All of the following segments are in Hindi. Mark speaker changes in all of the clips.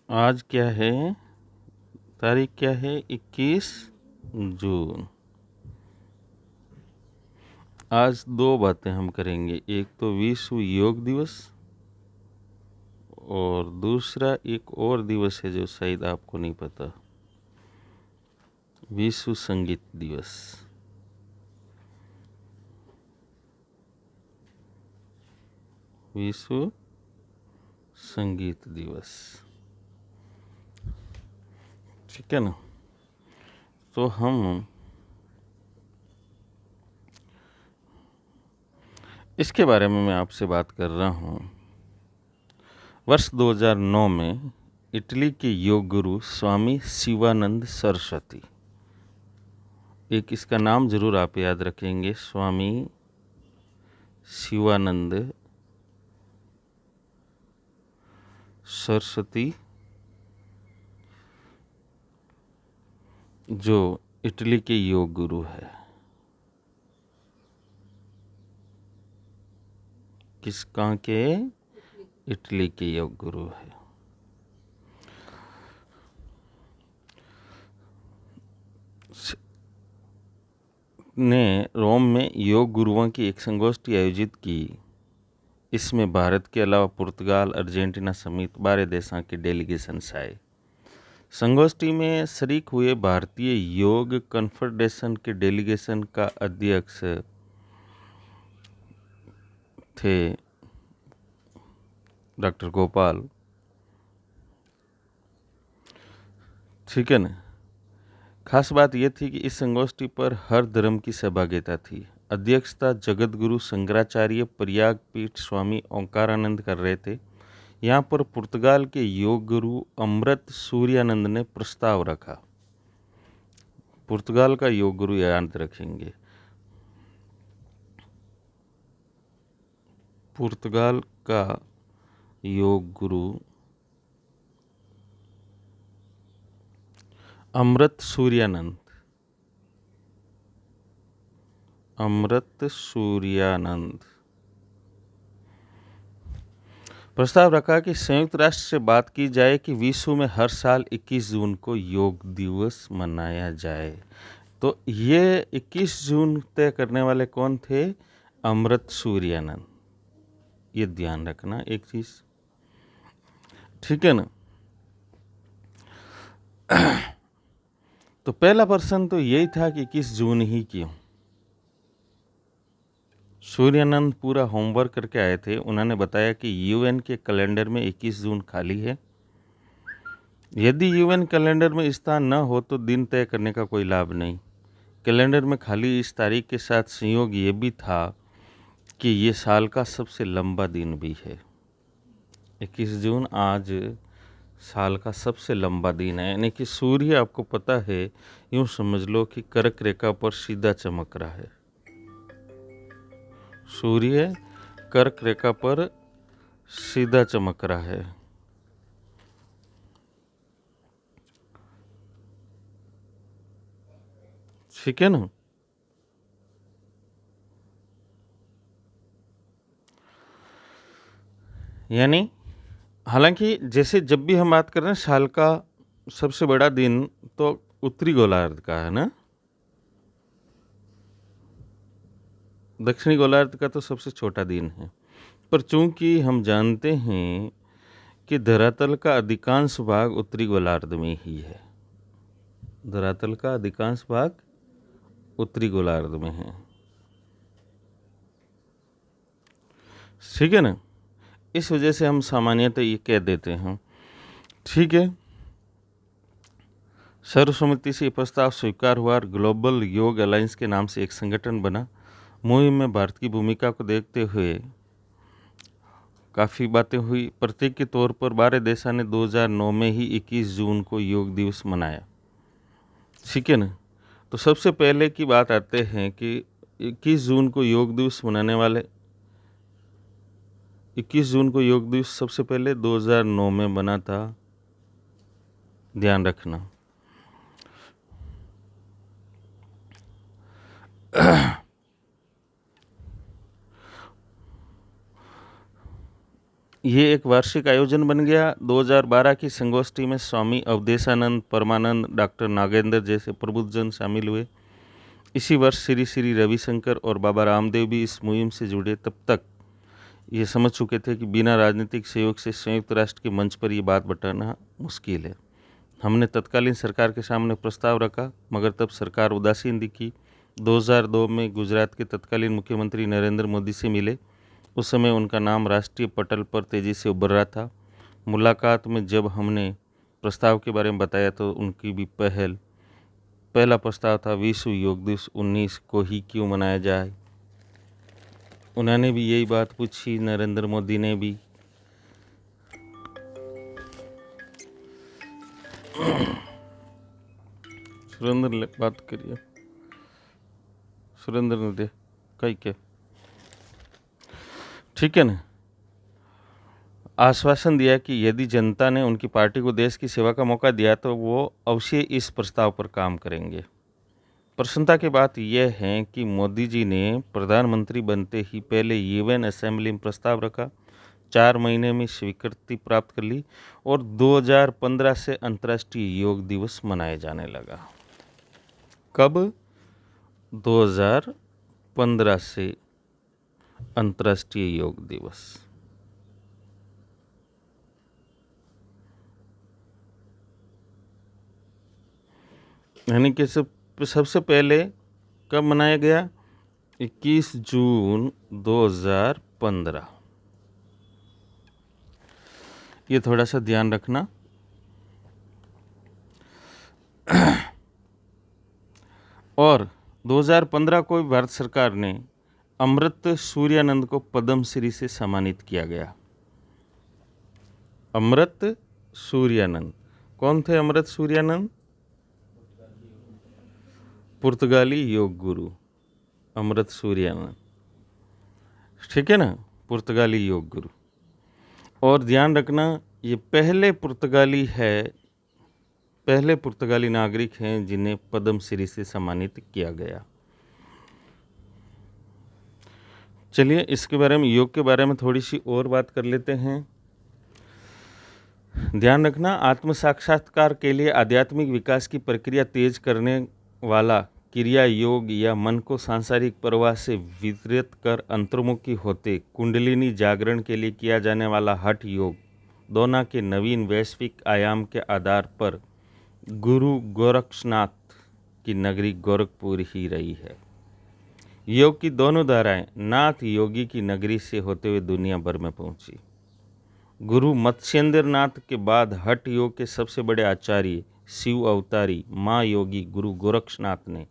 Speaker 1: आज क्या है, तारीख क्या है? 21 जून। आज दो बातें हम करेंगे, एक तो विश्व योग दिवस और दूसरा एक और दिवस है जो शायद आपको नहीं पता, विश्व संगीत दिवस। विश्व संगीत दिवस, ठीक है ना। तो हम इसके बारे में मैं आपसे बात कर रहा हूँ। वर्ष 2009 में इटली के योग गुरु स्वामी शिवानंद सरस्वती, एक इसका नाम जरूर आप याद रखेंगे, स्वामी शिवानंद सरस्वती, जो इटली के योग गुरु है। किस कहाँ के? इटली के योग गुरु है। ने रोम में योग गुरुओं की एक संगोष्ठी आयोजित की। इसमें भारत के अलावा पुर्तगाल, अर्जेंटीना समेत 12 देशों के डेलीगेशंस आए। संगोष्ठी में शरीक हुए भारतीय योग कन्फेडरेशन के डेलीगेशन का अध्यक्ष थे डॉक्टर गोपाल, ठीक है ना। खास बात यह थी कि इस संगोष्ठी पर हर धर्म की सहभागिता थी। अध्यक्षता जगत गुरु शंकराचार्य प्रयाग पीठ स्वामी ओंकारानंद कर रहे थे। यहाँ पर पुर्तगाल के योग गुरु अमृत सूर्यानंद ने प्रस्ताव रखा। पुर्तगाल का योग गुरु याद रखेंगे, पुर्तगाल का योग गुरु अमृत सूर्यानंद, अमृत सूर्यानंद प्रस्ताव रखा कि संयुक्त राष्ट्र से बात की जाए कि विश्व में हर साल 21 जून को योग दिवस मनाया जाए। तो ये 21 जून तय करने वाले कौन थे? अमृत सूर्यानंद। ये ध्यान रखना एक चीज, ठीक है ना। तो पहला प्रश्न तो यही था कि 21 जून ही क्यों। सूर्यानंद पूरा होमवर्क करके आए थे। उन्होंने बताया कि यूएन के कैलेंडर में 21 जून खाली है। यदि यूएन कैलेंडर में स्थान न हो तो दिन तय करने का कोई लाभ नहीं। कैलेंडर में खाली इस तारीख के साथ संयोग ये भी था कि ये साल का सबसे लंबा दिन भी है। 21 जून आज साल का सबसे लंबा दिन है, यानी कि सूर्य आपको पता है, यूं समझ लो कि कर्क रेखा पर सीधा चमक रहा है। सूर्य कर्क रेखा पर सीधा चमक रहा है। ठीक है ना। यानी हालांकि जैसे जब भी हम बात कर रहे हैं साल का सबसे बड़ा दिन तो उत्तरी गोलार्ध का है ना, दक्षिणी गोलार्ध का तो सबसे छोटा दिन है। पर चूंकि हम जानते हैं कि धरातल का अधिकांश भाग उत्तरी गोलार्ध में ही है, धरातल का अधिकांश भाग उत्तरी गोलार्ध में है, ठीक है ना। इस वजह से हम सामान्यतः ये कह देते हैं, ठीक है। सर्वसम्मति से प्रस्ताव स्वीकार हुआ और ग्लोबल योग अलायंस के नाम से एक संगठन बना। मुहिम में भारत की भूमिका को देखते हुए काफ़ी बातें हुई। प्रतीक के तौर पर 12 देशों ने 2009 में ही 21 जून को योग दिवस मनाया, ठीक है ना। तो सबसे पहले की बात आते हैं कि 21 जून को योग दिवस मनाने वाले, 21 जून को योग दिवस सबसे पहले 2009 में बना था, ध्यान रखना। ये एक वार्षिक आयोजन बन गया। 2012 की संगोष्ठी में स्वामी अवधेशानंद, परमानंद, डॉक्टर नागेंद्र जैसे प्रबुद्धजन शामिल हुए। इसी वर्ष श्री श्री रविशंकर और बाबा रामदेव भी इस मुहिम से जुड़े। तब तक ये समझ चुके थे कि बिना राजनीतिक सहयोग से संयुक्त राष्ट्र के मंच पर ये बात बताना मुश्किल है। हमने तत्कालीन सरकार के सामने प्रस्ताव रखा, मगर तब सरकार उदासीन दिखी। 2002 में गुजरात के तत्कालीन मुख्यमंत्री नरेंद्र मोदी से मिले। उस समय उनका नाम राष्ट्रीय पटल पर तेजी से उभर रहा था। मुलाकात में जब हमने प्रस्ताव के बारे में बताया तो उनकी भी पहला प्रस्ताव था विश्व योग दिवस 19 को ही क्यों मनाया जाए। उन्होंने भी यही बात पूछी, नरेंद्र मोदी ने भी। सुरेंद्र बात करिए, सुरेंद्र ने दे कई के, ठीक है ना। आश्वासन दिया कि यदि जनता ने उनकी पार्टी को देश की सेवा का मौका दिया तो वो अवश्य इस प्रस्ताव पर काम करेंगे। प्रसन्नता की बात यह है कि मोदी जी ने प्रधानमंत्री बनते ही पहले यूएन असेंबली में प्रस्ताव रखा, 4 महीने में स्वीकृति प्राप्त कर ली और 2015 से अंतर्राष्ट्रीय योग दिवस मनाया जाने लगा। कब? 2015 से अंतर्राष्ट्रीय योग दिवस। यानी कि सबसे पहले कब मनाया गया? 21 जून 2015। ये थोड़ा सा ध्यान रखना। और 2015 को भारत सरकार ने अमृत सूर्यानंद को पद्म श्री से सम्मानित किया गया। अमृत सूर्यानंद कौन थे? अमृत सूर्यानंद पुर्तगाली योग गुरु अमृत सूर्यानंद, ठीक है ना, पुर्तगाली योग गुरु। और ध्यान रखना, ये पहले पुर्तगाली नागरिक हैं जिन्हें पद्म श्री से सम्मानित किया गया। चलिए इसके बारे में, योग के बारे में थोड़ी सी और बात कर लेते हैं। ध्यान रखना, आत्म साक्षात्कार के लिए आध्यात्मिक विकास की प्रक्रिया तेज करने वाला क्रिया योग या मन को सांसारिक प्रवाह से वितरित कर अंतर्मुखी होते कुंडलिनी जागरण के लिए किया जाने वाला हठ योग दोनों के नवीन वैश्विक आयाम के आधार पर गुरु गोरक्षनाथ की नगरी गोरखपुर ही रही है। योग की दोनों धाराएं नाथ योगी की नगरी से होते हुए दुनिया भर में पहुंची। गुरु मत्स्येंद्र नाथ के बाद हठ योग के सबसे बड़े आचार्य शिव अवतारी माँ योगी गुरु गोरक्षनाथ ने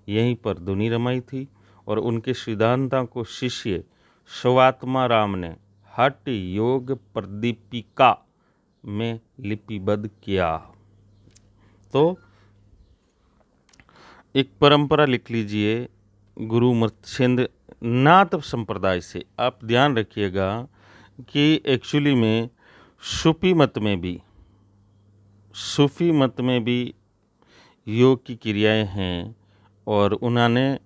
Speaker 1: यहीं पर धुनी रमाई थी और उनके सिद्धांतों को शिष्य शिवात्मा राम ने हठ योग प्रदीपिका में लिपिबद्ध किया। तो एक परंपरा लिख लीजिए गुरु मत्स्येंद्र नाथ संप्रदाय से। आप ध्यान रखिएगा कि एक्चुअली में सूफी मत में भी योग की क्रियाएं हैं और उन्होंने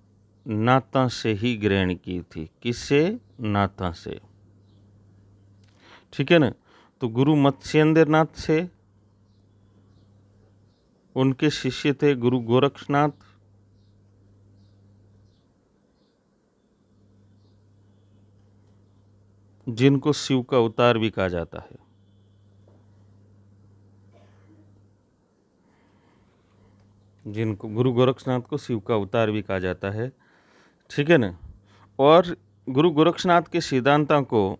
Speaker 1: नाथा से ही ग्रहण की थी। किससे? नाथा से, ठीक है ना। तो गुरु मत्स्येंद्र नाथ से उनके शिष्य थे गुरु गोरक्षनाथ, जिनको शिव का अवतार भी कहा जाता है। जिनको गुरु गोरक्षनाथ को शिव का अवतार भी कहा जाता है, ठीक है ना। और गुरु गोरक्षनाथ के सिद्धांतों को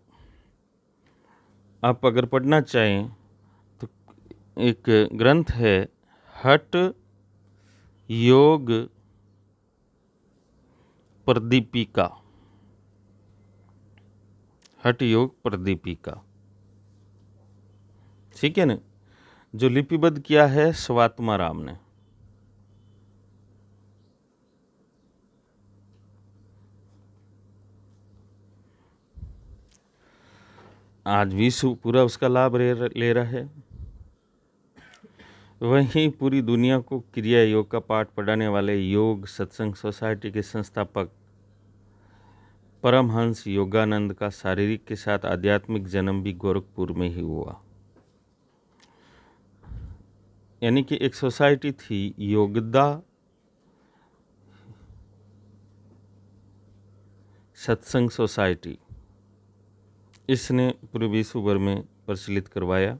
Speaker 1: आप अगर पढ़ना चाहें तो एक ग्रंथ है हठ योग प्रदीपिका, हठ योग प्रदीपिका, ठीक है ना, जो लिपिबद्ध किया है शिवात्मा राम ने। आज विश्व पूरा उसका लाभ ले रहा है। वहीं पूरी दुनिया को क्रिया योग का पाठ पढ़ाने वाले योग सत्संग सोसाइटी के संस्थापक परमहंस योगानंद का शारीरिक के साथ आध्यात्मिक जन्म भी गोरखपुर में ही हुआ। यानी कि एक सोसाइटी थी योगदा सत्संग सोसाइटी, इसने पूरे विश्व भर में प्रचलित करवाया।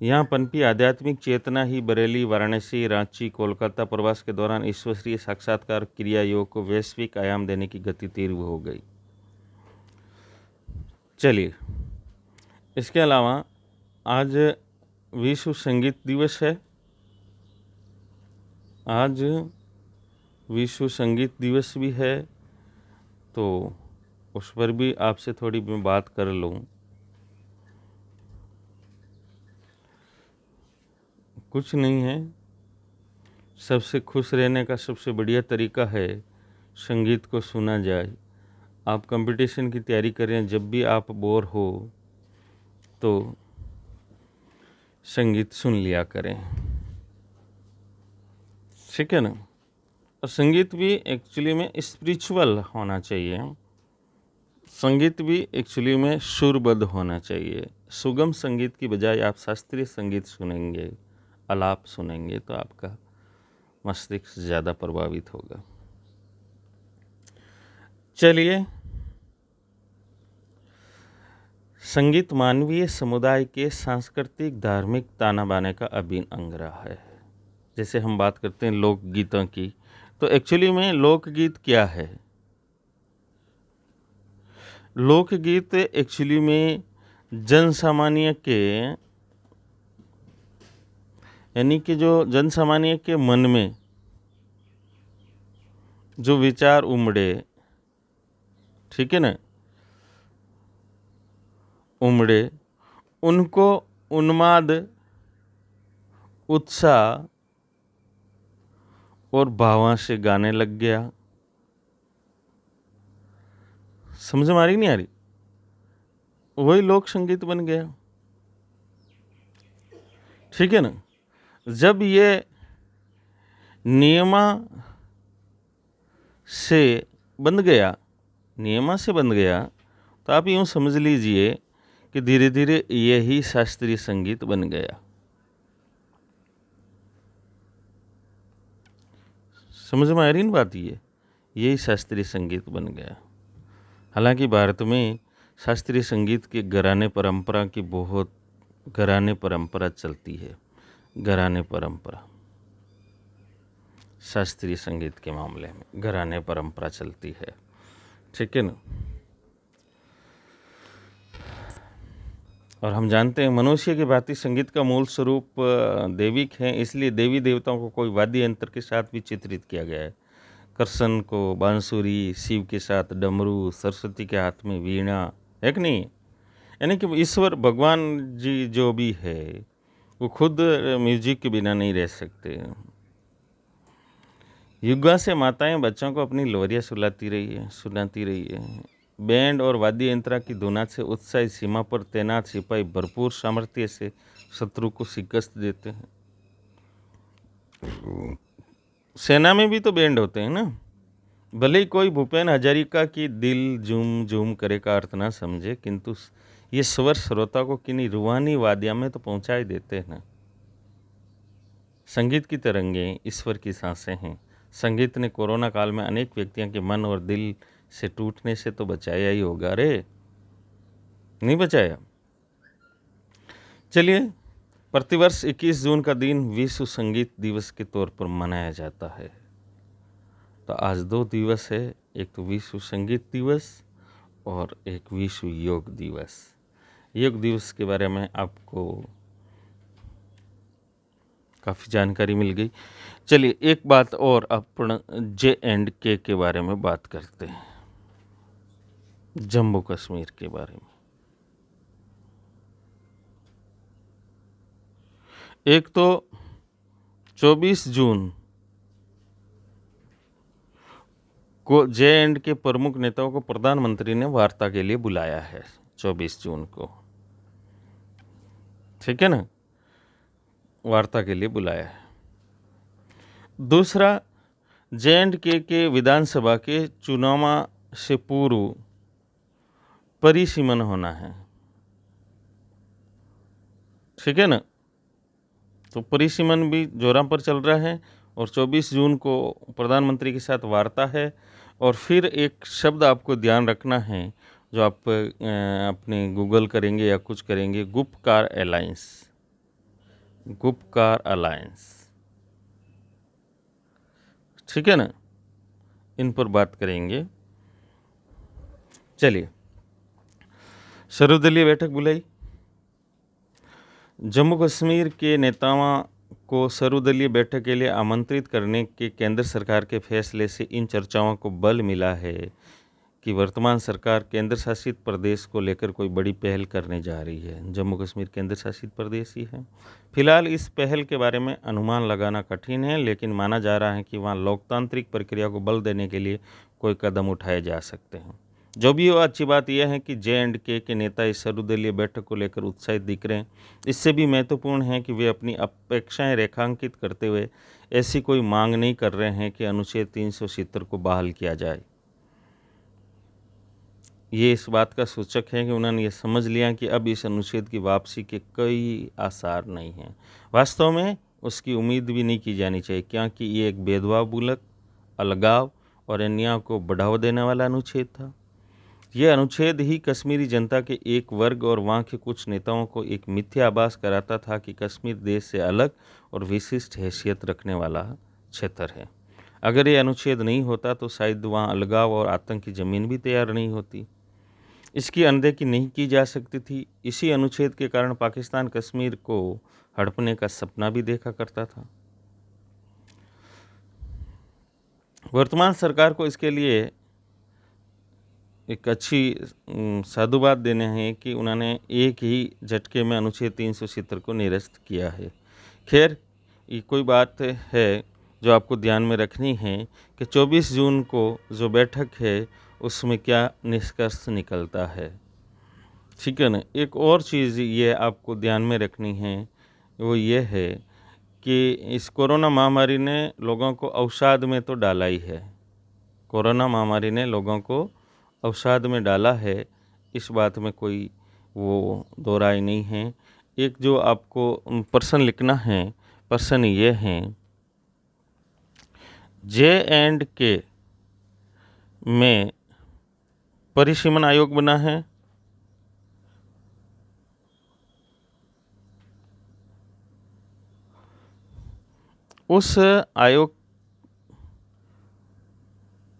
Speaker 1: यहाँ पनपी आध्यात्मिक चेतना ही बरेली, वाराणसी, रांची, कोलकाता प्रवास के दौरान ईश्वरीय साक्षात्कार क्रिया योग को वैश्विक आयाम देने की गति तीव्र हो गई। चलिए, इसके अलावा आज विश्व संगीत दिवस है। आज विश्व संगीत दिवस भी है, तो उस पर भी आपसे थोड़ी मैं बात कर लूँ। कुछ नहीं है, सबसे खुश रहने का सबसे बढ़िया तरीका है संगीत को सुना जाए। आप कंपटीशन की तैयारी करें, जब भी आप बोर हो तो संगीत सुन लिया करें, ठीक है ना। और संगीत भी एक्चुअली में स्पिरिचुअल होना चाहिए, संगीत भी एक्चुअली में सुरबद्ध होना चाहिए। सुगम संगीत की बजाय आप शास्त्रीय संगीत सुनेंगे, आलाप सुनेंगे, तो आपका मस्तिष्क ज़्यादा प्रभावित होगा। चलिए, संगीत मानवीय समुदाय के सांस्कृतिक धार्मिक ताना बाने का अभिन्न अंग रहा है। जैसे हम बात करते हैं लोकगीतों की, तो एक्चुअली में लोकगीत क्या है? लोकगीत एक्चुअली में जन सामान्य के, यानी कि जो जन सामान्य के मन में जो विचार उमड़े, ठीक है ना, उमड़े, उनको उन्माद, उत्साह और भावां से गाने लग गया। समझ में आ रही नहीं आ रही? वही लोक संगीत बन गया, ठीक है ना। जब ये नियमा से बन गया, तो आप यूँ समझ लीजिए कि धीरे धीरे यही शास्त्रीय संगीत बन गया। समझ में आ रही ना बात? यही शास्त्रीय संगीत बन गया। हालांकि भारत में शास्त्रीय संगीत के घराने परंपरा की बहुत घराने परंपरा चलती है, घराने परंपरा शास्त्रीय संगीत के मामले में घराने परंपरा चलती है, ठीक है ना। और हम जानते हैं मनुष्य की भांति संगीत का मूल स्वरूप दैविक है, इसलिए देवी देवताओं को कोई वाद्य यंत्र के साथ भी चित्रित किया गया है। कृष्ण को बांसुरी, शिव के साथ डमरू, सरस्वती के हाथ में वीणा, है कि नहीं? यानी कि ईश्वर भगवान जी जो भी है वो खुद म्यूजिक के बिना नहीं रह सकते। युगा से माताएं बच्चों को अपनी लोरियाँ सुनाती रही है। बैंड और वाद्य यंत्र की धुनात से उत्साही सीमा पर तैनात सिपाही भरपूर सामर्थ्य से शत्रु को शिकस्त देते हैं। सेना में भी तो बैंड होते हैं ना। भले ही कोई भूपेन हजारिका की दिल झूम झूम करे का अर्थ ना समझे, किंतु ये स्वर श्रोता को किन्हीं रूहानी वाद्या में तो पहुंचा ही देते हैं ना। संगीत की तरंगें ईश्वर की सांसें हैं। संगीत ने कोरोना काल में अनेक व्यक्तियों के मन और दिल से टूटने से तो बचाया ही होगा रे, नहीं बचाया? चलिए, प्रतिवर्ष 21 जून का दिन विश्व संगीत दिवस के तौर पर मनाया जाता है। तो आज 2 दिवस है, एक तो विश्व संगीत दिवस और एक विश्व योग दिवस। योग दिवस के बारे में आपको काफ़ी जानकारी मिल गई। चलिए, एक बात और अपन J&K के बारे में बात करते हैं, जम्मू कश्मीर के बारे में। एक तो 24 जून को J&K प्रमुख नेताओं को प्रधानमंत्री ने वार्ता के लिए बुलाया है, 24 जून को, ठीक है ना, वार्ता के लिए बुलाया है। दूसरा, जे.एंड.के विधानसभा के चुनाव से पूर्व परिसीमन होना है, ठीक है ना। तो परिसीमन भी जोरों पर चल रहा है और 24 जून को प्रधानमंत्री के साथ वार्ता है। और फिर एक शब्द आपको ध्यान रखना है, जो आप अपने गूगल करेंगे या कुछ करेंगे, गुपकार अलायंस, गुपकार अलायंस, ठीक है ना, इन पर बात करेंगे। चलिए, सर्वदलीय बैठक बुलाई। जम्मू कश्मीर के नेताओं को सर्वदलीय बैठक के लिए आमंत्रित करने के केंद्र सरकार के फैसले से इन चर्चाओं को बल मिला है कि वर्तमान सरकार केंद्र शासित प्रदेश को लेकर कोई बड़ी पहल करने जा रही है। जम्मू कश्मीर केंद्र शासित प्रदेश ही है। फिलहाल इस पहल के बारे में अनुमान लगाना कठिन है, लेकिन माना जा रहा है कि वहाँ लोकतांत्रिक प्रक्रिया को बल देने के लिए कोई कदम उठाए जा सकते हैं। जो भी हो, अच्छी बात यह है कि जे.एंड.के नेता इस सर्वदलीय बैठक को लेकर उत्साहित दिख रहे हैं। इससे भी महत्वपूर्ण है कि वे अपनी अपेक्षाएं रेखांकित करते हुए ऐसी कोई मांग नहीं कर रहे हैं कि अनुच्छेद 370 को बहाल किया जाए। ये इस बात का सूचक है कि उन्होंने ये समझ लिया कि अब इस अनुच्छेद की वापसी के कोई आसार नहीं हैं। वास्तव में उसकी उम्मीद भी नहीं की जानी चाहिए, क्योंकि ये एक भेदभावमूलक, अलगाव और अन्याय को बढ़ावा देने वाला अनुच्छेद था। यह अनुच्छेद ही कश्मीरी जनता के एक वर्ग और वहाँ के कुछ नेताओं को एक मिथ्या आभास कराता था कि कश्मीर देश से अलग और विशिष्ट हैसियत रखने वाला क्षेत्र है। अगर ये अनुच्छेद नहीं होता तो शायद वहाँ अलगाव और आतंक की ज़मीन भी तैयार नहीं होती। इसकी अनदेखी नहीं की जा सकती थी। इसी अनुच्छेद के कारण पाकिस्तान कश्मीर को हड़पने का सपना भी देखा करता था। वर्तमान सरकार को इसके लिए एक अच्छी साधुवाद देने हैं कि उन्होंने एक ही झटके में अनुच्छेद 370 को निरस्त किया है। खैर, ये कोई बात है जो आपको ध्यान में रखनी है कि 24 जून को जो बैठक है उसमें क्या निष्कर्ष निकलता है, ठीक है ना। एक और चीज़ ये आपको ध्यान में रखनी है, वो ये है कि इस कोरोना महामारी ने लोगों को अवसाद में तो डाला ही है। कोरोना महामारी ने लोगों को अवसाद में डाला है, इस बात में कोई वो दो राय नहीं है। एक जो आपको प्रश्न लिखना है, प्रश्न ये है, जे.एंड.के में परिसीमन आयोग बना है, उस आयोग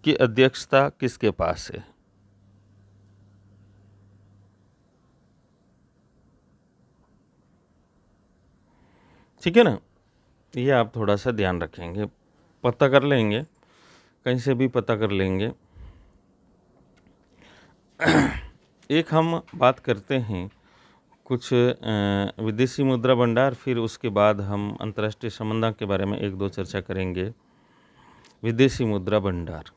Speaker 1: की अध्यक्षता किसके पास है? ठीक है ना, ये आप थोड़ा सा ध्यान रखेंगे, पता कर लेंगे, कहीं से भी पता कर लेंगे। एक हम बात करते हैं कुछ विदेशी मुद्रा भंडार, फिर उसके बाद हम अंतर्राष्ट्रीय संबंधों के बारे में एक दो चर्चा करेंगे। विदेशी मुद्रा भंडार,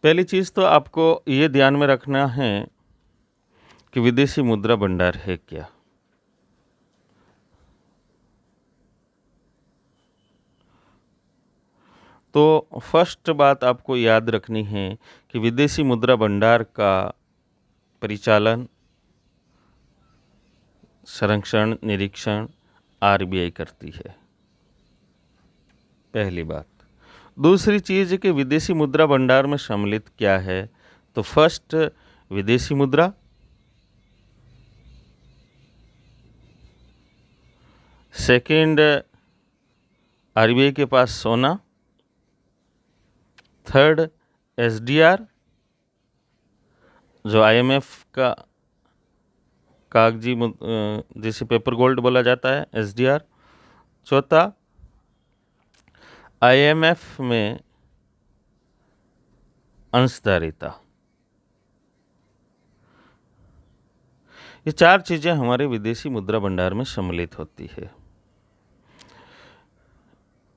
Speaker 1: पहली चीज़ तो आपको ये ध्यान में रखना है कि विदेशी मुद्रा भंडार है क्या। तो फर्स्ट बात आपको याद रखनी है कि विदेशी मुद्रा भंडार का परिचालन, संरक्षण, निरीक्षण आरबीआई करती है, पहली बात। दूसरी चीज़ कि विदेशी मुद्रा भंडार में सम्मिलित क्या है, तो फर्स्ट विदेशी मुद्रा, सेकंड आरबीआई के पास सोना, थर्ड एसडीआर जो आईएमएफ का कागजी जिसे पेपर गोल्ड बोला जाता है, एसडीआर, चौथा आईएमएफ में अंशधारिता। ये चार चीज़ें हमारे विदेशी मुद्रा भंडार में सम्मिलित होती है।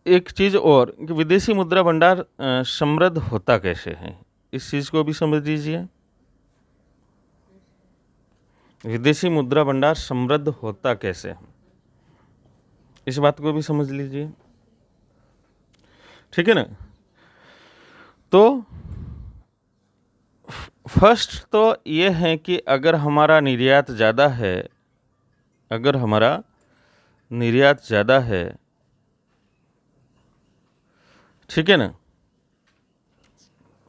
Speaker 1: एक चीज़ और कि विदेशी मुद्रा भंडार समृद्ध होता कैसे है, इस चीज़ को भी समझ लीजिए। विदेशी मुद्रा भंडार समृद्ध होता कैसे है, इस बात को भी समझ लीजिए, ठीक है ना। तो फर्स्ट तो ये है कि अगर हमारा निर्यात ज़्यादा है, अगर हमारा निर्यात ज़्यादा है, ठीक है ना,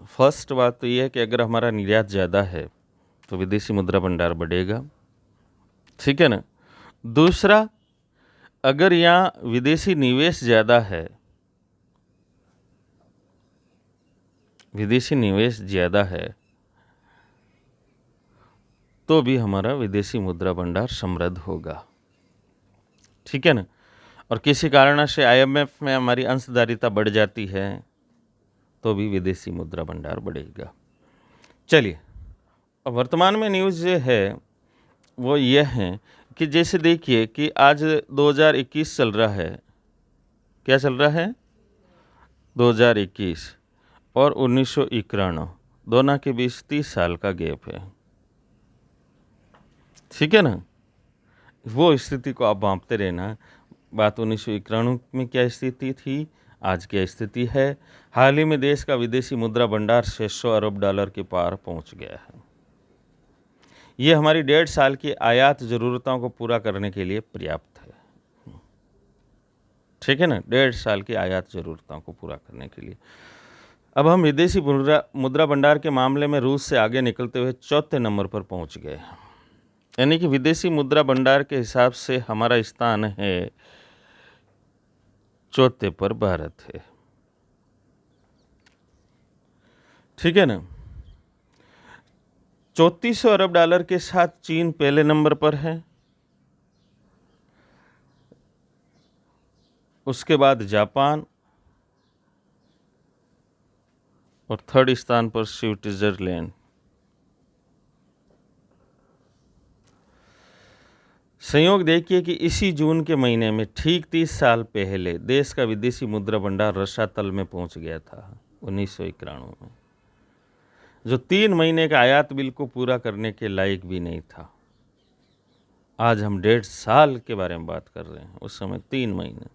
Speaker 1: फर्स्ट बात तो ये है कि अगर हमारा निर्यात ज़्यादा है तो विदेशी मुद्रा भंडार बढ़ेगा, ठीक है ना। दूसरा, अगर यहाँ विदेशी निवेश ज़्यादा है, विदेशी निवेश ज़्यादा है, तो भी हमारा विदेशी मुद्रा भंडार समृद्ध होगा, ठीक है ना। और किसी कारण से IMF में हमारी अंशधारिता बढ़ जाती है तो भी विदेशी मुद्रा भंडार बढ़ेगा। चलिए, अब वर्तमान में न्यूज़ ये है वो ये है कि जैसे देखिए कि आज 2021 चल रहा है, क्या चल रहा है, 2021 और 1991, दोनों के बीच 30 साल का गैप है, ठीक है ना। वो स्थिति को आप भांपते रहना, बात 1991 में क्या स्थिति थी, आज क्या स्थिति है। हाल ही में देश का विदेशी मुद्रा भंडार 600 अरब डॉलर के पार पहुंच गया है। ये हमारी 1.5 साल की आयात ज़रूरतों को पूरा करने के लिए पर्याप्त है, ठीक है ना, 1.5 साल की आयात ज़रूरतों को पूरा करने के लिए। अब हम विदेशी मुद्रा भंडार के मामले में रूस से आगे निकलते हुए चौथे नंबर पर पहुंच गए, यानी कि विदेशी मुद्रा भंडार के हिसाब से हमारा स्थान है चौथे पर भारत है, ठीक है ना। 3400 अरब डॉलर के साथ चीन पहले नंबर पर है, उसके बाद जापान और थर्ड स्थान पर स्विट्जरलैंड। संयोग देखिए कि इसी जून के महीने में ठीक 30 साल पहले देश का विदेशी मुद्रा भंडार रसातल में पहुंच गया था 1991 में, जो 3 महीने का आयात बिल को पूरा करने के लायक भी नहीं था। आज हम 1.5 साल के बारे में बात कर रहे हैं, उस समय 3 महीने।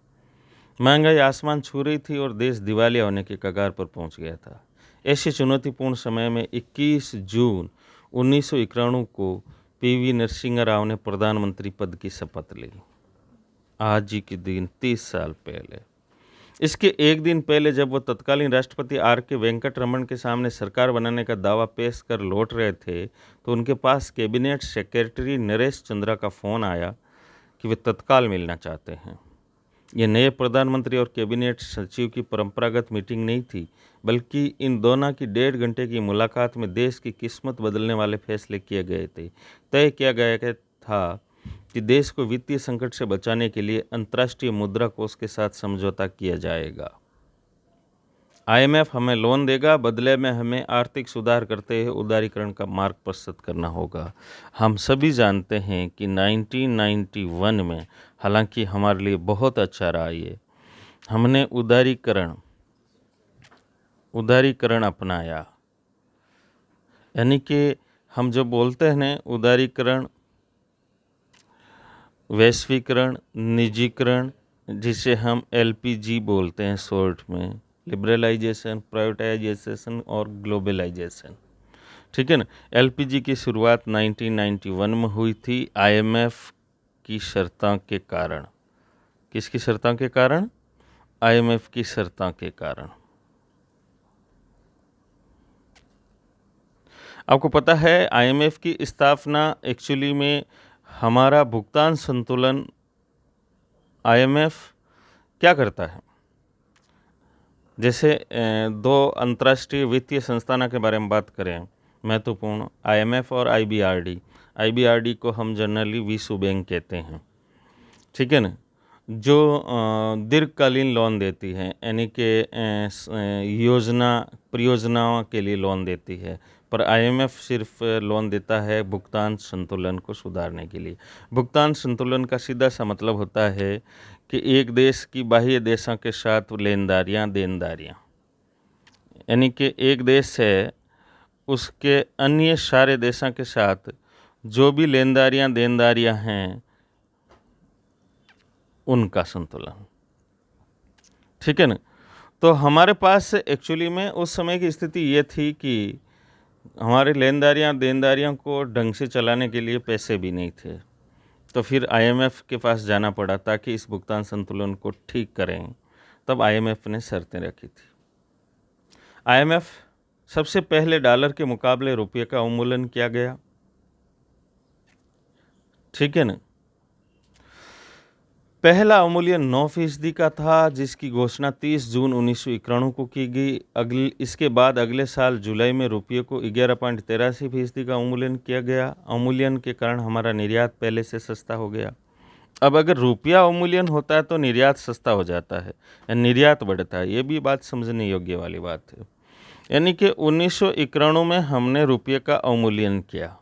Speaker 1: महंगाई आसमान छू रही थी और देश दिवालिया होने के कगार पर पहुंच गया था। ऐसे चुनौतीपूर्ण समय में 21 जून 1991 को PV नरसिंह राव ने प्रधानमंत्री पद की शपथ ली, आज ही के दिन 30 साल पहले। इसके एक दिन पहले जब वो तत्कालीन राष्ट्रपति RK वेंकट रमन के सामने सरकार बनाने का दावा पेश कर लौट रहे थे तो उनके पास कैबिनेट सेक्रेटरी नरेश चंद्रा का फ़ोन आया कि वे तत्काल मिलना चाहते हैं। ये नए प्रधानमंत्री और कैबिनेट सचिव की परंपरागत मीटिंग नहीं थी, बल्कि इन दोनों की 1.5 घंटे की मुलाकात में देश की किस्मत बदलने वाले फैसले किए गए थे। तय किया गया था कि देश को वित्तीय संकट से बचाने के लिए अंतर्राष्ट्रीय मुद्रा कोष के साथ समझौता किया जाएगा। IMF हमें लोन देगा, बदले में हमें आर्थिक सुधार करते हुए उदारीकरण का मार्ग प्रशस्त करना होगा। हम सभी जानते हैं कि 1991 में, हालांकि हमारे लिए बहुत अच्छा रहा ये, हमने उदारीकरण अपनाया। यानी कि हम जो बोलते हैं उदारीकरण, वैश्वीकरण, निजीकरण, जिसे हम LPG बोलते हैं शॉर्ट में, लिबरलाइजेशन, प्राइवेटाइजेशन और ग्लोबलाइजेशन, ठीक है ना। LPG की शुरुआत 1991 में हुई थी IMF की शर्तों के कारण। किसकी शर्तों के कारण? IMF की शर्तों के कारण। आपको पता है IMF की स्थापना एक्चुअली में हमारा भुगतान संतुलन, IMF क्या करता है, जैसे दो अंतर्राष्ट्रीय वित्तीय संस्थानों के बारे में बात करें महत्वपूर्ण, IMF और IBRD को हम जनरली विश्व बैंक कहते हैं, ठीक है ना, जो दीर्घकालीन लोन देती है, यानी कि परियोजनाओं के लिए लोन देती है। पर IMF सिर्फ लोन देता है भुगतान संतुलन को सुधारने के लिए। भुगतान संतुलन का सीधा सा मतलब होता है कि एक देश की बाह्य देशों के साथ लेनदारियाँ देनदारियाँ, यानी कि एक देश है उसके अन्य सारे देशों के साथ जो भी लेनदारियाँ देनदारियाँ हैं उनका संतुलन, ठीक है ना। तो हमारे पास एक्चुअली में उस समय की स्थिति ये थी कि हमारे लेनदारियाँ देनदारियों को ढंग से चलाने के लिए पैसे भी नहीं थे। तो फिर आईएमएफ के पास जाना पड़ा ताकि इस भुगतान संतुलन को ठीक करें। तब आईएमएफ ने शर्तें रखी थी। आईएमएफ सबसे पहले डॉलर के मुकाबले रुपये का अवमूल्यन किया गया, ठीक है ना। पहला अवमूल्यन 9% का था, जिसकी घोषणा 30 जून 1991 को की गई। इसके बाद अगले साल जुलाई में रुपये को 11.83% का अवमूल्यन किया गया। अवमूल्यन के कारण हमारा निर्यात पहले से सस्ता हो गया। अब अगर रुपया अवमूल्यन होता है तो निर्यात सस्ता हो जाता है या निर्यात बढ़ता है। ये भी बात समझने योग्य वाली बात है। यानी कि 1991 में हमने रुपये का अवमूल्यन किया,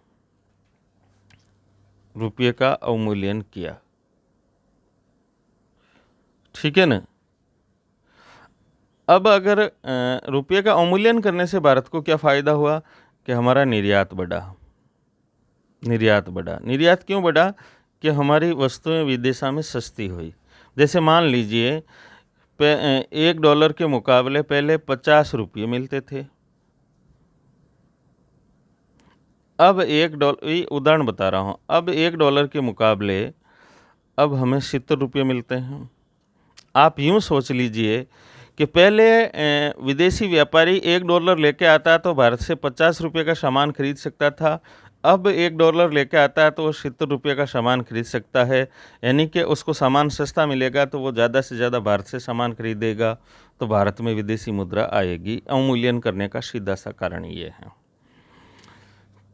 Speaker 1: रुपये का अवमूल्यन किया, ठीक है ना। अब अगर रुपये का अवमूल्यन करने से भारत को क्या फ़ायदा हुआ कि हमारा निर्यात बढ़ा। निर्यात बढ़ा। निर्यात क्यों बढ़ा कि हमारी वस्तुएं विदेशों में सस्ती हुई। जैसे मान लीजिए $1 के मुकाबले पहले 50 रुपये मिलते थे। अब $1, उदाहरण बता रहा हूँ, अब $1 के मुकाबले अब हमें 70 रुपये मिलते हैं। आप यूँ सोच लीजिए कि पहले विदेशी व्यापारी $1 लेके आता तो भारत से 50 रुपये का सामान खरीद सकता था। अब $1 लेके आता है तो वो 70 रुपये का सामान खरीद सकता है। यानी कि उसको सामान सस्ता मिलेगा तो वो ज़्यादा से ज़्यादा भारत से सामान खरीदेगा, तो भारत में विदेशी मुद्रा आएगी। अवमूल्यन करने का सीधा सा कारण ये है।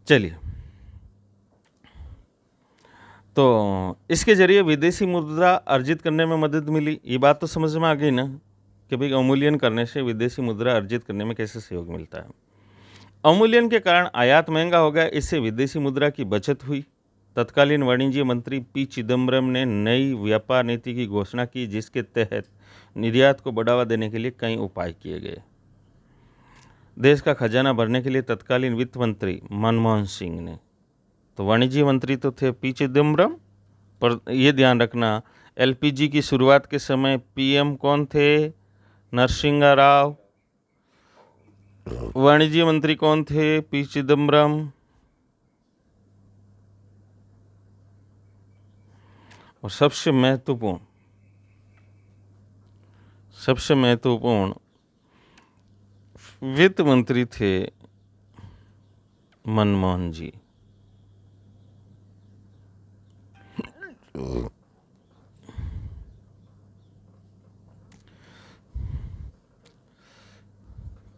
Speaker 1: चलिए, तो इसके जरिए विदेशी मुद्रा अर्जित करने में मदद मिली। ये बात तो समझ में आ गई ना कि भाई अवमूल्यन करने से विदेशी मुद्रा अर्जित करने में कैसे सहयोग मिलता है। अवमूल्यन के कारण आयात महंगा हो गया, इससे विदेशी मुद्रा की बचत हुई। तत्कालीन वाणिज्य मंत्री पी चिदम्बरम ने नई व्यापार नीति की घोषणा की, जिसके तहत निर्यात को बढ़ावा देने के लिए कई उपाय किए गए। देश का खजाना भरने के लिए तत्कालीन वित्त मंत्री मनमोहन सिंह ने, तो वाणिज्य मंत्री तो थे पी चिदम्बरम, पर यह ध्यान रखना एलपीजी की शुरुआत के समय पीएम कौन थे? नरसिंह राव। वाणिज्य मंत्री कौन थे? पी चिदम्बरम। और सबसे महत्वपूर्ण वित्त मंत्री थे मनमोहन जी।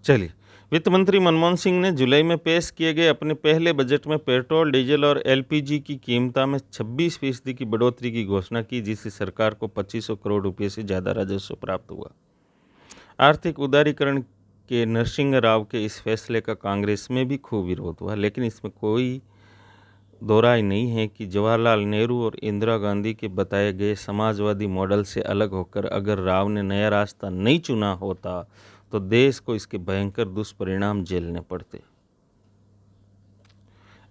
Speaker 1: चलिए, वित्त मंत्री मनमोहन सिंह ने जुलाई में पेश किए गए अपने पहले बजट में पेट्रोल, डीजल और एलपीजी की कीमतों में 26% की बढ़ोतरी की घोषणा की, जिससे सरकार को 2500 करोड़ रुपये से ज़्यादा राजस्व प्राप्त हुआ। आर्थिक उदारीकरण के नरसिंह राव के इस फैसले का कांग्रेस में भी खूब विरोध हुआ, लेकिन इसमें कोई दोहराई नहीं है कि जवाहरलाल नेहरू और इंदिरा गांधी के बताए गए समाजवादी मॉडल से अलग होकर अगर राव ने नया रास्ता नहीं चुना होता तो देश को इसके भयंकर दुष्परिणाम झेलने पड़ते।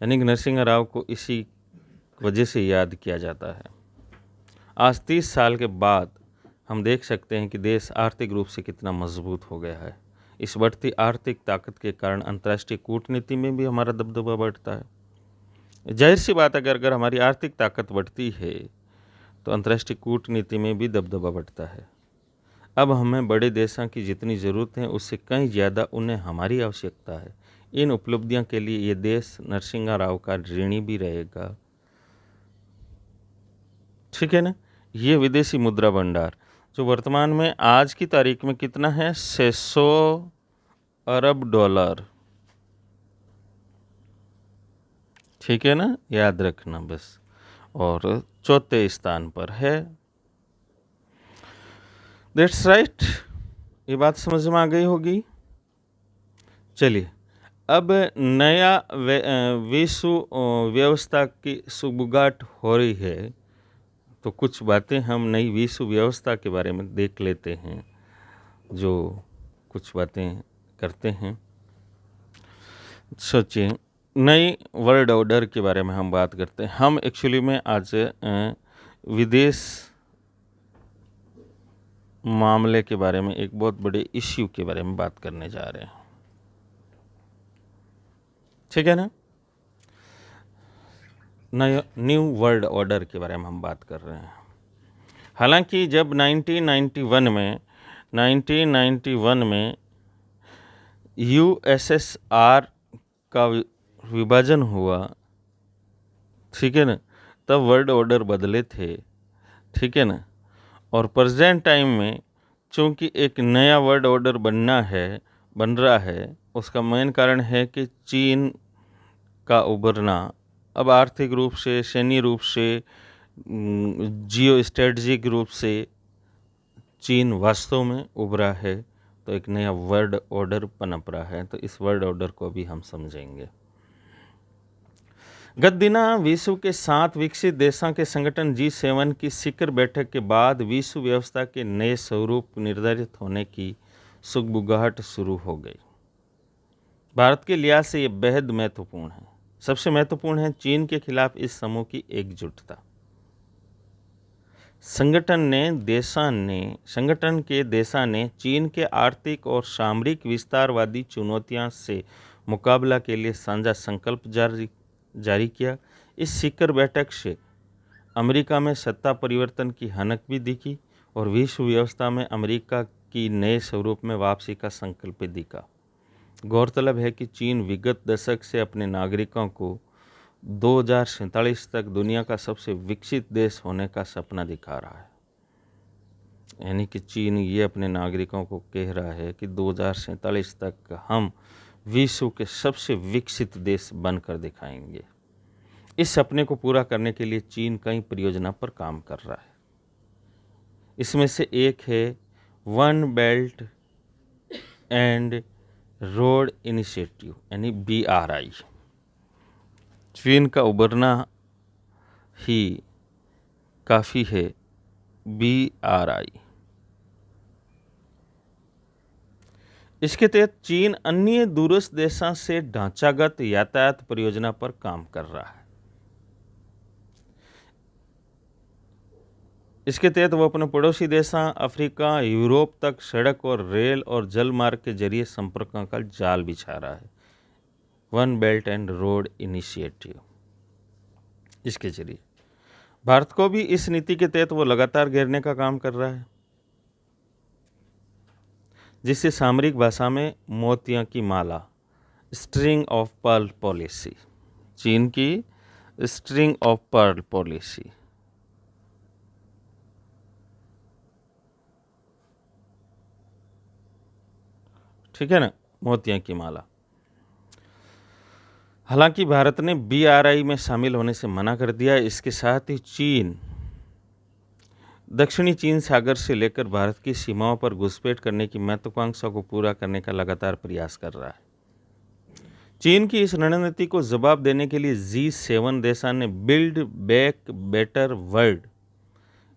Speaker 1: यानी कि नरसिंह राव को इसी वजह से याद किया जाता है। आज 30 साल के बाद हम देख सकते हैं कि देश आर्थिक रूप से कितना मजबूत हो गया है। इस बढ़ती आर्थिक ताकत के कारण अंतर्राष्ट्रीय कूटनीति में भी हमारा दबदबा बढ़ता है। जाहिर सी बात, अगर हमारी आर्थिक ताकत बढ़ती है तो अंतर्राष्ट्रीय कूटनीति में भी दबदबा बढ़ता है। अब हमें बड़े देशों की जितनी ज़रूरत है उससे कहीं ज़्यादा उन्हें हमारी आवश्यकता है। इन उपलब्धियों के लिए ये देश नरसिंह राव का ऋणी भी रहेगा, ठीक है ना। ये विदेशी मुद्रा भंडार जो वर्तमान में आज की तारीख में कितना है? 600 अरब डॉलर, ठीक है ना, याद रखना बस। और चौथे स्थान पर है। दैट्स राइट, ये बात समझ में आ गई होगी। चलिए, अब नया विश्व व्यवस्था की सुबुगाहट हो रही है, तो कुछ बातें हम नई विश्व व्यवस्था के बारे में देख लेते हैं, जो कुछ बातें करते हैं। सोचिए, नई वर्ल्ड ऑर्डर के बारे में हम बात करते हैं। हम एक्चुअली में आज विदेश मामले के बारे में, एक बहुत बड़े इश्यू के बारे में बात करने जा रहे हैं। ठीक है ना। न्यू वर्ल्ड ऑर्डर के बारे में हम बात कर रहे हैं। हालांकि जब 1991 में यूएसएसआर का विभाजन हुआ, ठीक है ना, तब वर्ल्ड ऑर्डर बदले थे, ठीक है ना। और प्रेजेंट टाइम में चूँकि एक नया वर्ल्ड ऑर्डर बन रहा है, उसका मेन कारण है कि चीन का उभरना अब आर्थिक रूप से, सैन्य रूप से, जियो स्ट्रेटजिक रूप से चीन वास्तव में उभरा है, तो एक नया वर्ल्ड ऑर्डर पनप रहा है। तो इस वर्ल्ड ऑर्डर को भी हम समझेंगे। गत दिना विश्व के 7 विकसित देशों के संगठन G7 की शिखर बैठक के बाद विश्व व्यवस्था के नए स्वरूप निर्धारित होने की सुगबुगाहट शुरू हो गई। भारत के लिहाज से ये बेहद महत्वपूर्ण है। सबसे महत्वपूर्ण है चीन के खिलाफ इस समूह की एकजुटता। संगठन के देशों ने चीन के आर्थिक और सामरिक विस्तारवादी चुनौतियों से मुकाबला के लिए साझा संकल्प जारी किया। इस शिखर बैठक से अमेरिका में सत्ता परिवर्तन की हनक भी दिखी और विश्व व्यवस्था में अमेरिका की नए स्वरूप में वापसी का संकल्प दिखा। गौरतलब है कि चीन विगत दशक से अपने नागरिकों को 2047 तक दुनिया का सबसे विकसित देश होने का सपना दिखा रहा है। यानी कि चीन ये अपने नागरिकों को कह रहा है कि 2047 तक हम विश्व के सबसे विकसित देश बनकर दिखाएंगे। इस सपने को पूरा करने के लिए चीन कई परियोजना पर काम कर रहा है। इसमें से एक है one belt and road initiative, यानी BRI। चीन का उभरना ही काफ़ी है BRI। इसके तहत चीन अन्य दूरस्थ देशों से ढांचागत यातायात परियोजना पर काम कर रहा है। इसके तहत वो अपने पड़ोसी देशों अफ्रीका, यूरोप तक सड़क और रेल और जल मार्ग के जरिए संपर्कों का जाल बिछा रहा है। One belt and road initiative, इसके जरिए भारत को भी इस नीति के तहत वो लगातार घेरने का काम कर रहा है, जिससे सामरिक भाषा में मोतियों की माला, स्ट्रिंग ऑफ पर्ल पॉलिसी, चीन की स्ट्रिंग ऑफ पर्ल पॉलिसी। ठीक है ना, मोतियों की माला। हालांकि भारत ने BRI में शामिल होने से मना कर दिया। इसके साथ ही चीन दक्षिणी चीन सागर से लेकर भारत की सीमाओं पर घुसपैठ करने की महत्वाकांक्षा को पूरा करने का लगातार प्रयास कर रहा है। चीन की इस रणनीति को जवाब देने के लिए G7 देशों ने बिल्ड बैक बेटर वर्ल्ड,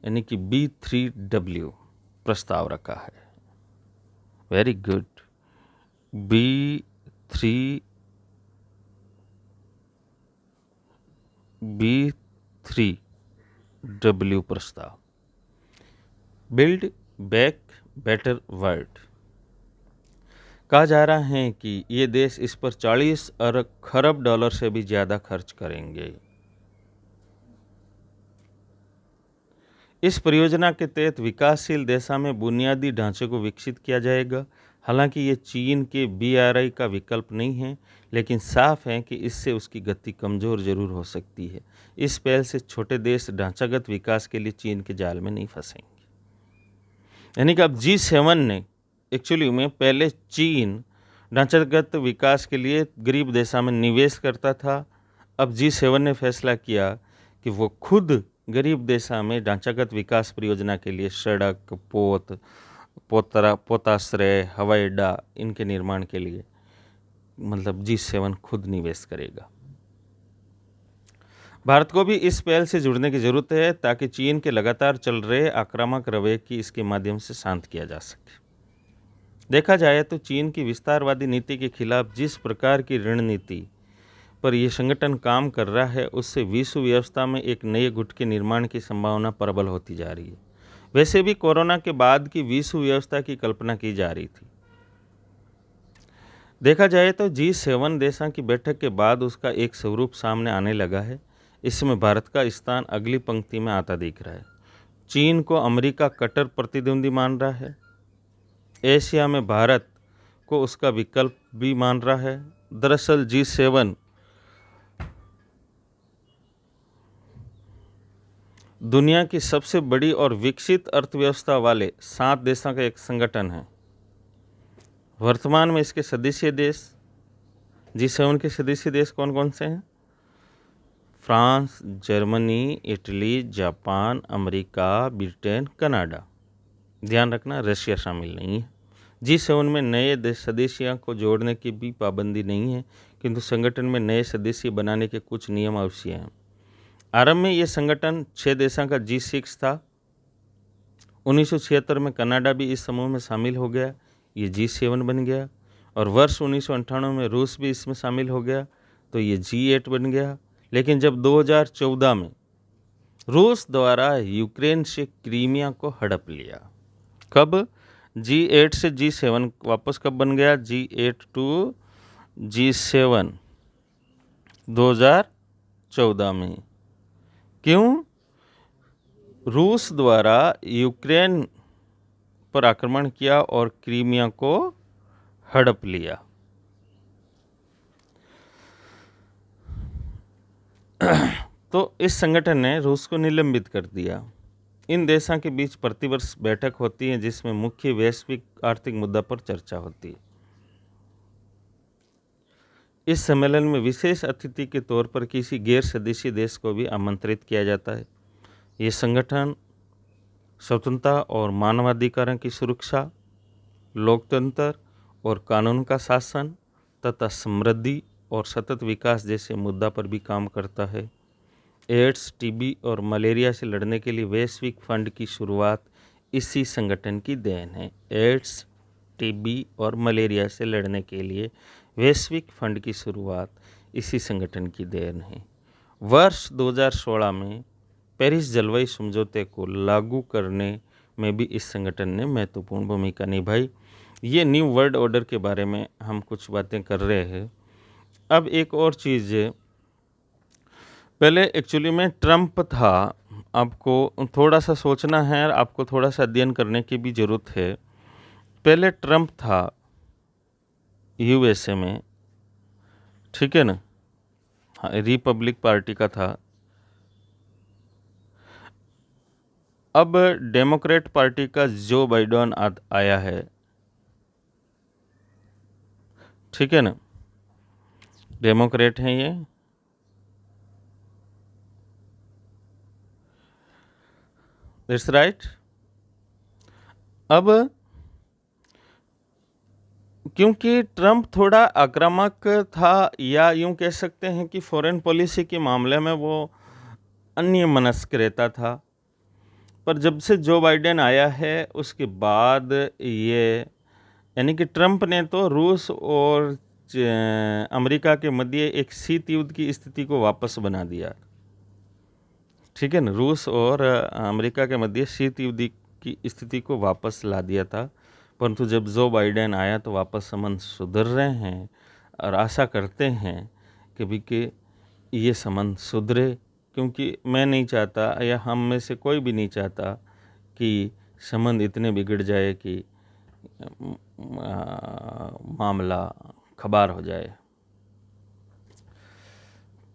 Speaker 1: यानी कि B3W प्रस्ताव रखा है। Very good. B3W प्रस्ताव, बिल्ड बैक बेटर वर्ल्ड। कहा जा रहा है कि ये देश इस पर 40 अरब खरब डॉलर से भी ज़्यादा खर्च करेंगे। इस परियोजना के तहत विकासशील देशों में बुनियादी ढांचे को विकसित किया जाएगा। हालांकि ये चीन के BRI का विकल्प नहीं है, लेकिन साफ है कि इससे उसकी गति कमज़ोर जरूर हो सकती है। इस पहल से छोटे देश ढांचागत विकास के लिए चीन के जाल में नहीं फंसेंगे। यानी कि अब G7 ने एक्चुअली में पहले चीन ढांचागत विकास के लिए गरीब देशों में निवेश करता था। अब G7 ने फैसला किया कि वो खुद गरीब देशों में ढांचागत विकास परियोजना के लिए सड़क, पोताश्रय, हवाई अड्डा, इनके निर्माण के लिए मतलब G7 खुद निवेश करेगा। भारत को भी इस पहल से जुड़ने की जरूरत है ताकि चीन के लगातार चल रहे आक्रामक रवैये की इसके माध्यम से शांत किया जा सके। देखा जाए तो चीन की विस्तारवादी नीति के खिलाफ जिस प्रकार की रणनीति पर यह संगठन काम कर रहा है, उससे विश्व व्यवस्था में एक नए गुट के निर्माण की संभावना प्रबल होती जा रही है। वैसे भी कोरोना के बाद की विश्व व्यवस्था की कल्पना की जा रही थी। देखा जाए तो G7 देशों की बैठक के बाद उसका एक स्वरूप सामने आने लगा है। इसमें भारत का स्थान अगली पंक्ति में आता दिख रहा है। चीन को अमेरिका कट्टर प्रतिद्वंदी मान रहा है। एशिया में भारत को उसका विकल्प भी मान रहा है। दरअसल G7 दुनिया की सबसे बड़ी और विकसित अर्थव्यवस्था वाले 7 देशों का एक संगठन है। वर्तमान में इसके सदस्य देश, G7 के सदस्य देश कौन कौन से हैं? France, Germany, Italy, Japan, America, Britain, Canada. ध्यान रखना रशिया शामिल नहीं है। G7 में नए देश सदस्यों को जोड़ने की भी पाबंदी नहीं है, किंतु संगठन में नए सदस्य बनाने के कुछ नियम अवश्य हैं। आरंभ में यह संगठन 6 देशों का G6 था। 1976 में कनाडा भी इस समूह में शामिल हो गया, ये G7 बन गया। और वर्ष 1998 में रूस भी इसमें शामिल हो गया, तो ये G8 बन गया। लेकिन जब 2014 में रूस द्वारा यूक्रेन से क्रीमिया को हड़प लिया, कब? G8 से G7 वापस कब बन गया? G8 टू G7 2014 में। क्यों? रूस द्वारा यूक्रेन पर आक्रमण किया और क्रीमिया को हड़प लिया। तो इस संगठन ने रूस को निलंबित कर दिया। इन देशों के बीच प्रतिवर्ष बैठक होती है जिसमें मुख्य वैश्विक आर्थिक मुद्दा पर चर्चा होती है। इस सम्मेलन में विशेष अतिथि के तौर पर किसी गैर सदस्य देश को भी आमंत्रित किया जाता है। ये संगठन स्वतंत्रता और मानवाधिकारों की सुरक्षा, लोकतंत्र और कानून का शासन तथा समृद्धि और सतत विकास जैसे मुद्दा पर भी काम करता है। एड्स, टीबी और मलेरिया से लड़ने के लिए वैश्विक फंड की शुरुआत इसी संगठन की देन है। एड्स, टीबी और मलेरिया से लड़ने के लिए वैश्विक फंड की शुरुआत इसी संगठन की देन है। वर्ष 2016 में पेरिस जलवायु समझौते को लागू करने में भी इस संगठन ने महत्वपूर्ण भूमिका निभाई। ये न्यू वर्ल्ड ऑर्डर के बारे में हम कुछ बातें कर रहे हैं। अब एक और चीज़, पहले एक्चुअली में ट्रंप था। आपको थोड़ा सा सोचना है, आपको थोड़ा सा अध्ययन करने की भी ज़रूरत है। पहले ट्रंप था यूएसए में, ठीक है ना, हाँ, रिपब्लिक पार्टी का था। अब डेमोक्रेट पार्टी का जो बाइडेन आया है, ठीक है ना, डेमोक्रेट हैं ये। That's right. अब क्योंकि ट्रंप थोड़ा आक्रामक था, या यूं कह सकते हैं कि फॉरेन पॉलिसी के मामले में वो अन्यमनस्क रहता था, पर जब से जो बाइडेन आया है उसके बाद ये, यानी कि ट्रंप ने तो रूस और अमेरिका के मध्य एक शीत युद्ध की स्थिति को वापस बना दिया, ठीक है ना। रूस और अमेरिका के मध्य शीत युद्ध की स्थिति को वापस ला दिया था, परंतु जब जो बाइडेन आया तो वापस संबंध सुधर रहे हैं और आशा करते हैं कि ये संबंध सुधरे, क्योंकि मैं नहीं चाहता या हम में से कोई भी नहीं चाहता कि संबंध इतने बिगड़ जाए कि मामला खबार हो जाए।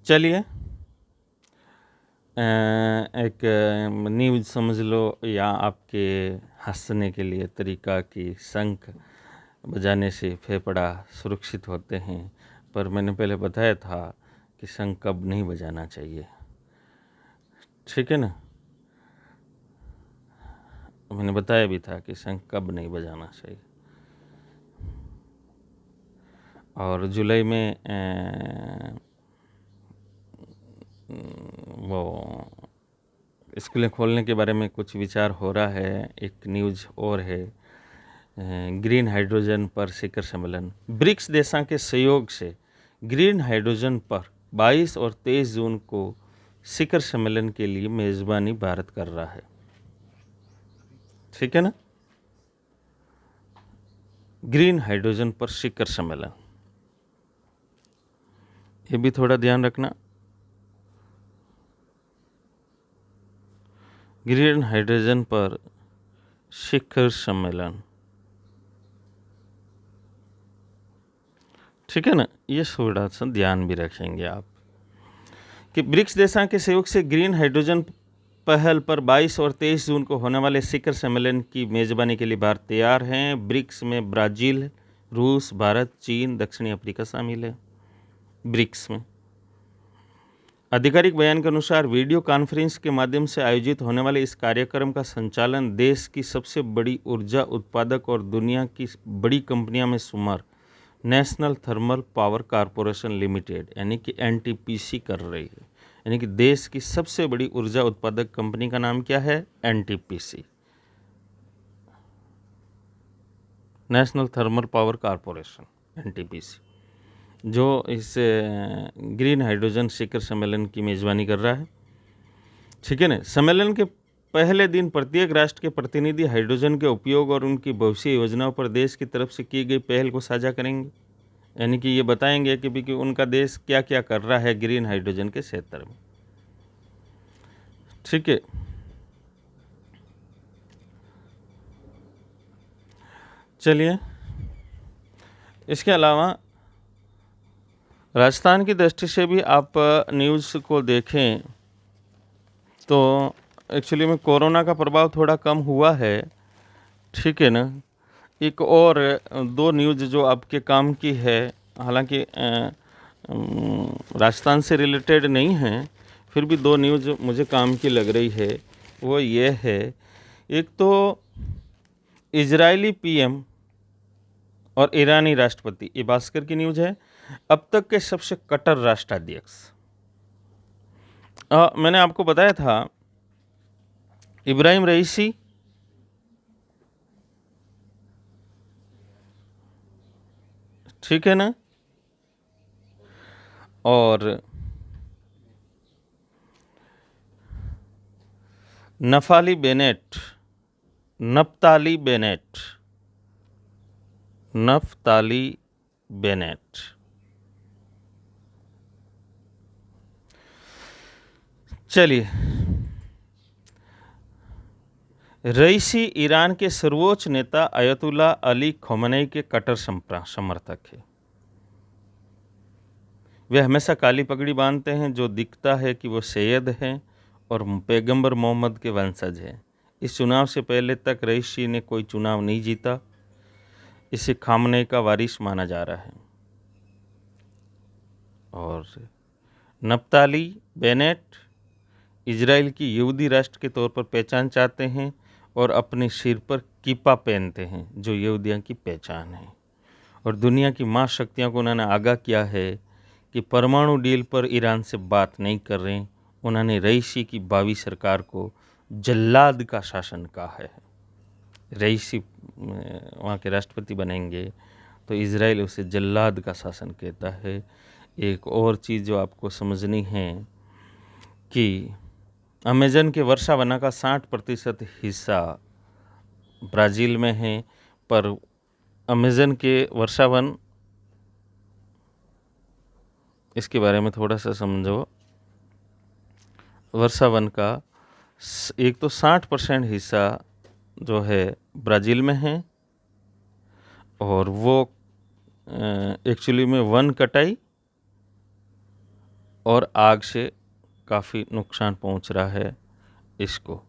Speaker 1: चलिए, एक न्यूज़ समझ लो, या आपके हंसने के लिए तरीका कि शंख बजाने से फेफड़ा सुरक्षित होते हैं, पर मैंने पहले बताया था कि शंख कब नहीं बजाना चाहिए, ठीक है ना। मैंने बताया भी था कि शंख कब नहीं बजाना चाहिए। और जुलाई में वो स्कूलें खोलने के बारे में कुछ विचार हो रहा है। एक न्यूज़ और है, ग्रीन हाइड्रोजन पर शिखर सम्मेलन। ब्रिक्स देशों के सहयोग से ग्रीन हाइड्रोजन पर 22 और 23 जून को शिखर सम्मेलन के लिए मेज़बानी भारत कर रहा है। ठीक है ना। ग्रीन हाइड्रोजन पर शिखर सम्मेलन, ये भी थोड़ा ध्यान रखना। ग्रीन हाइड्रोजन पर शिखर सम्मेलन, ठीक है ना। ये थोड़ा सा ध्यान भी रखेंगे आप कि ब्रिक्स देशों के सहयोग से ग्रीन हाइड्रोजन पहल पर 22 और 23 जून को होने वाले शिखर सम्मेलन की मेजबानी के लिए भारत तैयार हैं। ब्रिक्स में ब्राज़ील, रूस, भारत, चीन, दक्षिणी अफ्रीका शामिल है। ब्रिक्स में आधिकारिक बयान के अनुसार वीडियो कॉन्फ्रेंस के माध्यम से आयोजित होने वाले इस कार्यक्रम का संचालन देश की सबसे बड़ी ऊर्जा उत्पादक और दुनिया की बड़ी कंपनियों में शुमार national thermal power corporation limited यानी कि एनटीपीसी कर रही है। यानी कि देश की सबसे बड़ी ऊर्जा उत्पादक कंपनी का नाम क्या है? NTPC, national thermal power corporation, NTPC, जो इस ग्रीन हाइड्रोजन शिखर सम्मेलन की मेज़बानी कर रहा है। ठीक है ना। सम्मेलन के पहले दिन प्रत्येक राष्ट्र के प्रतिनिधि हाइड्रोजन के उपयोग और उनकी भविष्य योजनाओं पर देश की तरफ से की गई पहल को साझा करेंगे। यानी कि ये बताएंगे कि उनका देश क्या क्या कर रहा है ग्रीन हाइड्रोजन के क्षेत्र में। ठीक है। चलिए, इसके अलावा राजस्थान की दृष्टि से भी आप न्यूज़ को देखें तो एक्चुअली में कोरोना का प्रभाव थोड़ा कम हुआ है। ठीक है ना। एक और दो न्यूज़ जो आपके काम की है, हालांकि राजस्थान से रिलेटेड नहीं है, फिर भी दो न्यूज़ मुझे काम की लग रही है। वो ये है, एक तो इजरायली पीएम और ईरानी राष्ट्रपति, ये भास्कर की न्यूज़ है, अब तक के सबसे कट्टर राष्ट्राध्यक्ष। मैंने आपको बताया था इब्राहिम रईसी ठीक है ना, और नफ्ताली बेनेट, चलिए, रईसी ईरान के सर्वोच्च नेता अयतुल्ला अली खमेनी के कट्टर समर्थक है। वे हमेशा काली पगड़ी बांधते हैं, जो दिखता है कि वो सैयद हैं और पैगंबर मोहम्मद के वंशज हैं। इस चुनाव से पहले तक रईसी ने कोई चुनाव नहीं जीता। इसे खामनेई का वारिस माना जा रहा है। और नफ्ताली बेनेट इजराइल की यहूदी राष्ट्र के तौर पर पहचान चाहते हैं और अपने सिर पर कीपा पहनते हैं, जो यहूदियों की पहचान है। और दुनिया की महाशक्तियों को उन्होंने आगाह किया है कि परमाणु डील पर ईरान से बात नहीं कर रहे। उन्होंने रईसी की भावी सरकार को जल्लाद का शासन कहा है। रईसी वहाँ के राष्ट्रपति बनेंगे तो इजराइल उसे जल्लाद का शासन कहता है। एक और चीज़ जो आपको समझनी है कि अमेज़न के वर्षावन का 60% हिस्सा ब्राज़ील में है, पर अमेज़न के वर्षावन, इसके बारे में थोड़ा सा समझो। वर्षावन का एक तो 60% हिस्सा जो है ब्राज़ील में है, और वो एक्चुअली में वन कटाई और आग से काफ़ी नुकसान पहुंच रहा है इसको।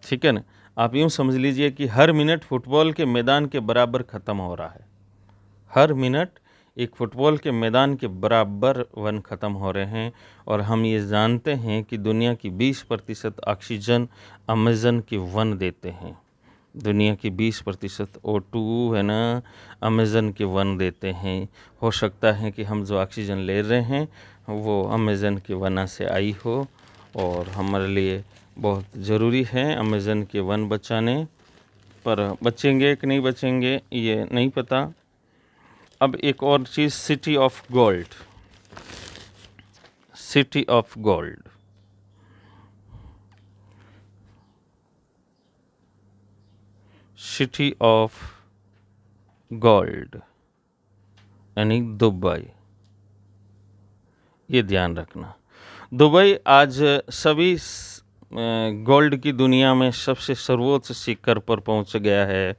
Speaker 1: ठीक है ना। आप यूँ समझ लीजिए कि हर मिनट फुटबॉल के मैदान के बराबर ख़त्म हो रहा है। हर मिनट एक फुटबॉल के मैदान के बराबर वन ख़त्म हो रहे हैं। और हम ये जानते हैं कि दुनिया की 20% ऑक्सीजन अमेज़न के वन देते हैं। दुनिया की 20% O2 है ना, अमेज़न के वन देते हैं। हो सकता है कि हम जो ऑक्सीजन ले रहे हैं वो अमेज़न के वना से आई हो, और हमारे लिए बहुत ज़रूरी है अमेज़न के वन बचाने। पर बचेंगे कि नहीं बचेंगे ये नहीं पता। अब एक और चीज़, city of gold, city of gold. City of gold यानी दुबई, ये ध्यान रखना। दुबई आज सभी गोल्ड की दुनिया में सबसे सर्वोच्च शिखर पर पहुंच गया है,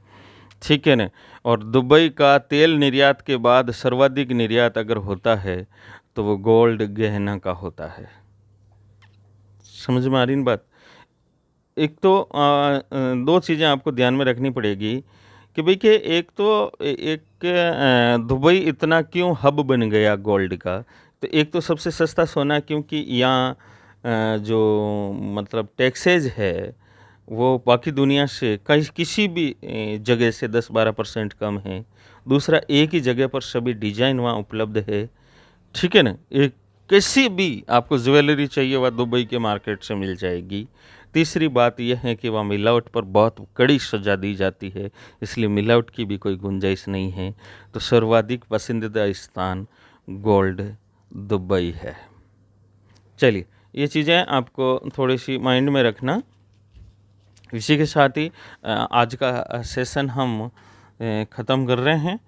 Speaker 1: ठीक है ना। और दुबई का तेल निर्यात के बाद सर्वाधिक निर्यात अगर होता है तो वो गोल्ड गहना का होता है। समझ में आ रही बात। एक तो दो चीज़ें आपको ध्यान में रखनी पड़ेगी कि भाई कि एक तो दुबई इतना क्यों हब बन गया गोल्ड का। तो एक तो सबसे सस्ता सोना, क्योंकि यहाँ जो मतलब टैक्सेज है वो बाकी दुनिया से किसी भी जगह से 10-12% कम है। दूसरा, एक ही जगह पर सभी डिज़ाइन वहाँ उपलब्ध है, ठीक है ना। एक किसी भी आपको ज्वेलरी चाहिए वह दुबई के मार्केट से मिल जाएगी। तीसरी बात यह है कि वहाँ मिलावट पर बहुत कड़ी सज़ा दी जाती है, इसलिए मिलावट की भी कोई गुंजाइश नहीं है। तो सर्वाधिक पसंदीदा स्थान गोल्ड दुबई है। चलिए, ये चीज़ें आपको थोड़ी सी माइंड में रखना। इसी के साथ ही आज का सेशन हम ख़त्म कर रहे हैं।